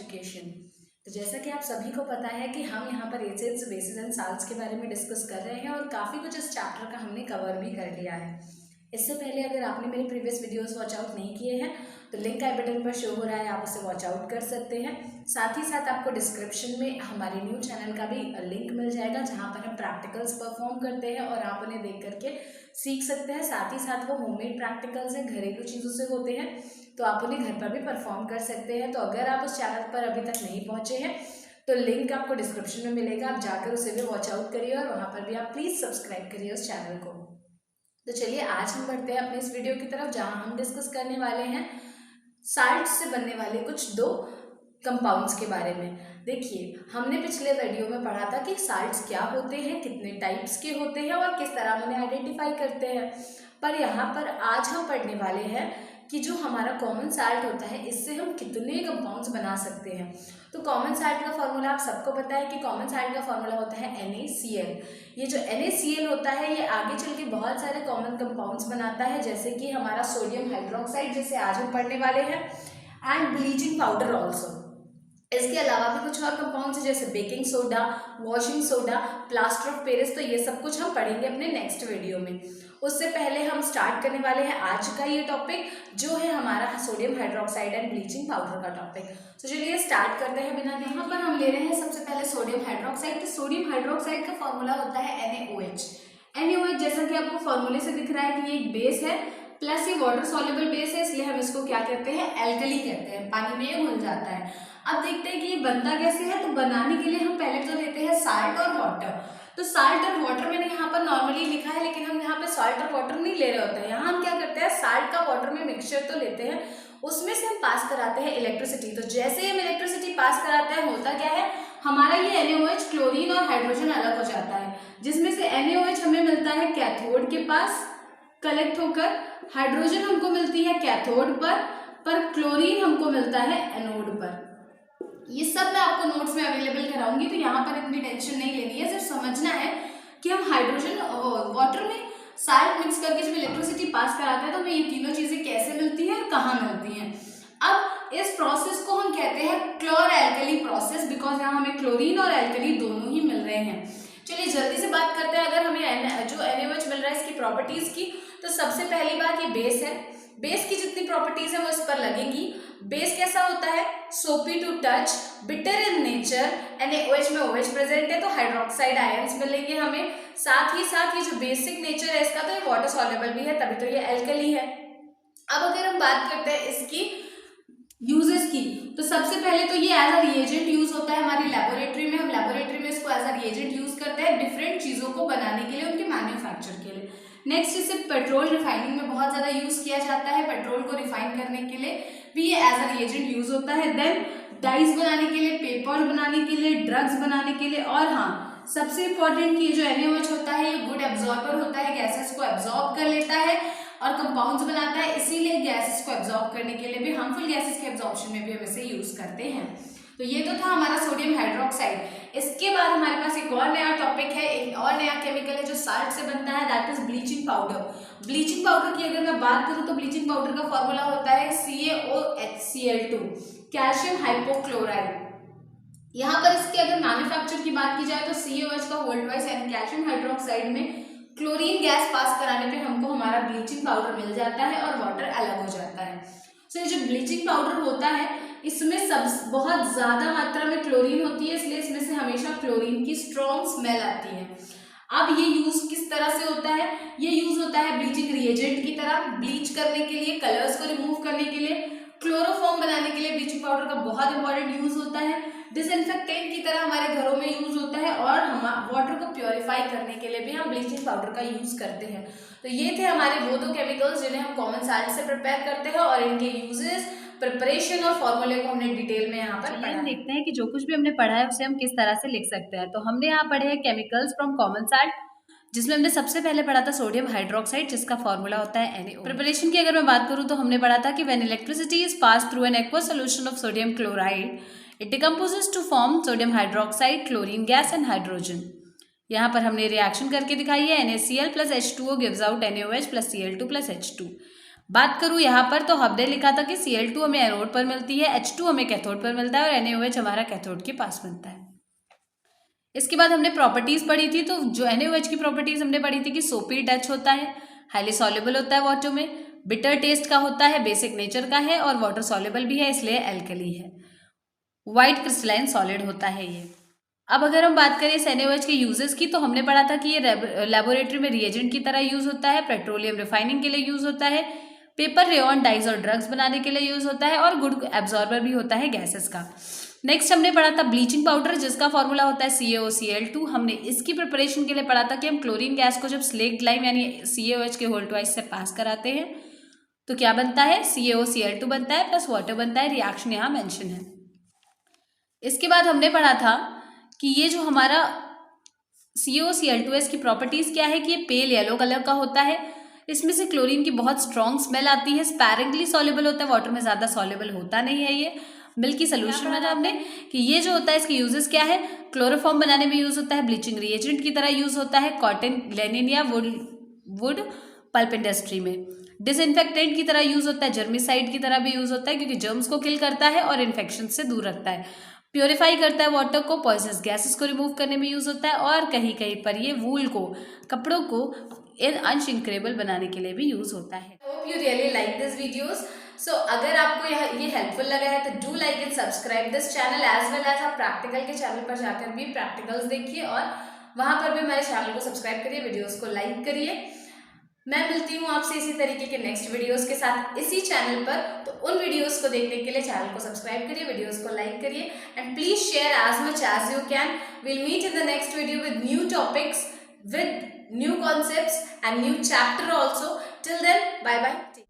Education. तो जैसा कि आप सभी को पता है कि हम यहाँ पर एसिड्स, बेसिस एंड साल्ट्स के बारे में डिस्कस कर रहे हैं और काफ़ी कुछ इस चैप्टर का हमने कवर भी कर लिया है। इससे पहले अगर आपने मेरे प्रीवियस वीडियोस वॉच आउट नहीं किए हैं तो लिंक आई बटन पर शो हो रहा है, आप उसे वॉच आउट कर सकते हैं। साथ ही साथ आपको डिस्क्रिप्शन में हमारे न्यू चैनल का भी लिंक मिल जाएगा जहाँ पर हम प्रैक्टिकल्स परफॉर्म करते हैं और आप उन्हें देख करके सीख सकते हैं। साथ ही साथ वो होममेड प्रैक्टिकल्स हैं, घरेलू चीज़ों से होते हैं, तो आप उन्हें घर पर भी परफॉर्म कर सकते हैं। तो अगर आप उस चैनल पर अभी तक नहीं पहुँचे हैं तो लिंक आपको डिस्क्रिप्शन में मिलेगा, आप जाकर उसे भी वॉच आउट करिए और वहाँ पर भी आप प्लीज़ सब्सक्राइब करिए उस चैनल को। तो चलिए आज हम बढ़ते हैं अपने इस वीडियो की तरफ जहाँ हम डिस्कस करने वाले हैं साल्ट से बनने वाले कुछ दो कंपाउंड्स के बारे में। देखिए, हमने पिछले वीडियो में पढ़ा था कि साल्ट्स क्या होते हैं, कितने टाइप्स के होते हैं और किस तरह हम उन्हें आइडेंटिफाई करते हैं। पर यहाँ पर आज हम पढ़ने वाले हैं कि जो हमारा कॉमन साल्ट होता है इससे हम कितने कंपाउंड्स बना सकते हैं। तो कॉमन साल्ट का फॉर्मूला आप सबको पता है कि कॉमन साल्ट का फॉर्मूला होता है NaCl। ये जो NaCl होता है ये आगे चल के बहुत सारे कॉमन कंपाउंड्स बनाता है, जैसे कि हमारा सोडियम हाइड्रोक्साइड जिसे आज हम पढ़ने वाले हैं, एंड ब्लीचिंग पाउडर ऑल्सो। इसके अलावा भी कुछ और कंपाउंड्स जैसे baking soda, washing soda, plaster of Paris, तो ये सब कुछ हम पढ़ेंगे अपने नेक्स्ट वीडियो में। उससे पहले हम स्टार्ट करने वाले हैं आज का ये टॉपिक जो है हमारा sodium hydroxide and bleaching powder का टॉपिक। तो चलिए स्टार्ट करते हैं बिना देरी। यहाँ पर हम ले रहे हैं सबसे पहले सोडियम हाइड्रोक्साइड। तो सोडियम हाइड्रोक्साइड का फॉर्मूला होता है NaOH। NaOH जैसा कि आपको फॉर्मूले से दिख रहा है कि ये एक बेस है प्लस ये वाटर सॉल्युबल बेस है, इसलिए हम इसको क्या कहते हैं, एल्कली कहते हैं, पानी में ये घुल जाता है। अब देखते हैं कि ये बनता कैसे है। तो बनाने के लिए हम पहले तो लेते हैं साल्ट और वाटर। तो साल्ट और वाटर मैंने यहाँ पर नॉर्मली लिखा है, लेकिन हम यहाँ पे साल्ट और वाटर नहीं ले रहे होते हैं। यहाँ हम क्या करते हैं, साल्ट का वाटर में मिक्सचर तो लेते हैं, उसमें से हम पास कराते हैं इलेक्ट्रिसिटी। तो जैसे ही हम इलेक्ट्रिसिटी पास कराते हैं होता क्या है, हमारा ये NaOH क्लोरीन और हाइड्रोजन अलग हो जाता है, जिसमें से NaOH हमें मिलता है कैथोड के पास कलेक्ट होकर, हाइड्रोजन हमको मिलती है कैथोड पर क्लोरीन हमको मिलता है एनोड पर। ये सब मैं आपको नोट्स में अवेलेबल कराऊंगी, तो यहाँ पर इतनी टेंशन नहीं लेनी है। सिर्फ समझना है कि हम हाइड्रोजन वाटर में साल्ट मिक्स करके जब इलेक्ट्रिसिटी पास कराते हैं तो हमें ये तीनों चीजें कैसे मिलती हैं और कहाँ मिलती हैं। अब इस प्रोसेस को हम कहते हैं क्लोर एल्कली प्रोसेस, बिकॉज यहाँ हमें क्लोरीन और एल्कली दोनों ही मिल रहे हैं। चलिए जल्दी से बात करते हैं अगर हमें जो NaOH मिल रहा है इसकी प्रॉपर्टीज की। तो सबसे पहली बात, ये बेस है, बेस की जितनी प्रॉपर्टीज है वो इस पर लगेंगी। बेस कैसा होता है, soapy to touch, bitter in nature, NaOH में OH प्रेजेंट है तो हाइड्रोक्साइड आयंस मिलेंगे हमें। साथ ही साथ ये जो बेसिक नेचर है इसका, तो ये वाटर सॉल्युबल भी है, तभी तो ये एल्कली है। अब अगर हम बात करते हैं इसकी यूजेस की, तो सबसे पहले तो ये एज अ रिएजेंट यूज होता है हमारी लेबोरेटरी में। हम लेबोरेटरी में इसको एज अ रिएजेंट यूज करते हैं डिफरेंट चीजों को बनाने के लिए, उनके मैन्युफैक्चर के लिए। नेक्स्ट, इसे पेट्रोल रिफाइनिंग में बहुत ज्यादा यूज किया जाता है, पेट्रोल को रिफाइन करने के लिए भी ये एज अ रिएजेंट यूज होता है। देन डाइज बनाने के लिए, पेपर बनाने के लिए, ड्रग्स बनाने के लिए, और हाँ सबसे इंपॉर्टेंट कि ये जो NaOH होता है ये गुड एब्जॉर्बर होता है, गैसेस को एब्जॉर्ब कर लेता है और कंपाउंड्स बनाता है, इसीलिए गैसेस को एब्जॉर्ब करने के लिए भी, हार्मफुल गैसेस के एब्जॉर्प्शन में भी हम इसे यूज करते हैं। तो ये तो था हमारा सोडियम हाइड्रोक्साइड। इसके बाद हमारे पास एक और नया टॉपिक है, एक और नया केमिकल है जो साल्ट से बनता है, that is bleaching powder. Bleaching powder की अगर मैं बात करूं तो ब्लीचिंग पाउडर का फॉर्मूला होता है CaOHCl2, कैल्शियम हाइपोक्लोराइड। यहाँ पर इसके अगर मैन्युफैक्चर की बात की जाए तो CaOH का होल्ड वाइज यानी कैल्शियम हाइड्रोक्साइड में क्लोरीन गैस पास कराने पे हमको हमारा ब्लीचिंग पाउडर मिल जाता है और वाटर अलग हो जाता है। तो ये जो ब्लीचिंग पाउडर होता है इसमें सब बहुत ज्यादा मात्रा में क्लोरीन होती है, इसलिए इसमें से हमेशा क्लोरीन की स्ट्रॉन्ग स्मेल आती है। अब ये यूज किस तरह से होता है, ये यूज होता है ब्लीचिंग रिएजेंट की तरह, ब्लीच करने के लिए, कलर्स को रिमूव करने के लिए, क्लोरोफॉर्म बनाने के लिए ब्लीचिंग पाउडर का बहुत इंपॉर्टेंट यूज होता है, डिसइंफेक्टेंट की तरह हमारे घरों में यूज होता है, और हम वाटर को प्योरीफाई करने के लिए भी हम ब्लीचिंग पाउडर का यूज करते हैं। तो ये थे हमारे वो दो केमिकल्स जिन्हें हम कॉमन साल्ट से प्रिपेयर करते हैं, और इनके यूजेस, प्रिपरेशन और फॉर्मूले को हमने डिटेल में यहाँ पर पढ़ा। देखते हैं कि जो कुछ भी हमने पढ़ा है उसे हम किस तरह से लिख सकते हैं। तो हमने यहाँ पढ़े हैं केमिकल्स फ्रॉम कॉमन साल्ट, जिसमें हमने सबसे पहले पढ़ा था सोडियम हाइड्रोक्साइड जिसका फॉर्मूला होता है NaOH। प्रिपरेशन की अगर मैं बात करूँ तो हमने पढ़ा था कि when electricity is pass through an aqueous solution of sodium chloride it decomposes to form sodium hydroxide, chlorine gas and hydrogen. यहाँ पर हमने रिएक्शन करके दिखाई है, NaCl plus H2O gives out NaOH plus Cl2 plus H2। बात करूँ यहाँ पर तो हमने लिखा था कि Cl2 हमें एनोड पर मिलती है, H2 हमें कैथोड पर मिलता है और NaOH हमारा कैथोड के पास मिलता है। इसके बाद हमने प्रॉपर्टीज पढ़ी थी, तो जो NaOH की प्रॉपर्टीज हमने पढ़ी थी कि सोपी टच होता है, हाईली सॉल्युबल होता है वाटर में, बिटर टेस्ट का होता है, बेसिक नेचर का है और वाटर सॉल्युबल भी है, इसलिए एल्कली है, वाइट क्रिस्टलाइन सॉलिड होता है ये। अब अगर हम बात करें इस NaOH के यूजेस की, तो हमने पढ़ा था कि ये लेबोरेटरी में रिएजेंट की तरह यूज होता है, पेट्रोलियम रिफाइनिंग के लिए यूज होता है, पेपर, रेयॉन, डाइज और ड्रग्स बनाने के लिए यूज होता है और गुड एब्जॉर्बर भी होता है गैसेस का। नेक्स्ट हमने पढ़ा था ब्लीचिंग पाउडर, जिसका फॉर्मूला होता है CaOCl2। हमने इसकी प्रिपरेशन के लिए पढ़ा था कि हम क्लोरीन गैस को जब स्लेक्ट लाइम यानी CaOH के होल ट्वाइस से पास कराते हैं तो क्या बनता है, CaOCl2 बनता है प्लस वाटर बनता है। रिएक्शन यहाँ मेंशन है। इसके बाद हमने पढ़ा था कि ये जो हमारा CaOCl2 है, इसकी प्रॉपर्टीज क्या है कि ये पेल येलो कलर का होता है, इसमें से क्लोरीन की बहुत स्ट्रॉन्ग स्मेल आती है, स्पैरेंटली सॉल्युबल होता है, वाटर में ज़्यादा सॉल्युबल होता नहीं है ये, मिल्की सोल्यूशन में। हमने कि ये जो होता है इसके यूजेस क्या है, क्लोरोफॉर्म बनाने में यूज होता है, ब्लीचिंग रिएजेंट की तरह यूज होता है, कॉटन, लेनिन या वुड पल्प इंडस्ट्री में, डिसइंफेक्टेंट की तरह यूज होता है, जर्मिसाइड की तरह भी यूज होता है क्योंकि जर्म्स को किल करता है और इन्फेक्शन से दूर रखता है, प्योरीफाई करता है वाटर को, पॉइजनस गैसेस को रिमूव करने में यूज होता है और कहीं कहीं पर ये वूल को, कपड़ों को अनशिंक्रेबल बनाने के लिए भी यूज होता है। Hope you really like this videos. So अगर आपको ये हेल्पफुल लगा है तो do like and subscribe this channel as well as आप प्रैक्टिकल के चैनल पर जाकर भी प्रैक्टिकल्स देखिए और वहां पर भी हमारे चैनल को सब्सक्राइब करिए, वीडियोस को लाइक करिए। मैं मिलती हूँ आपसे इसी तरीके के नेक्स्ट वीडियोस के साथ इसी चैनल पर। तो उन वीडियोस को देखने के लिए चैनल को सब्सक्राइब करिए, वीडियोस को लाइक करिए and please share as much as you can. Will meet in the next video with new topics, with new concepts and new chapter also. Till then, bye bye.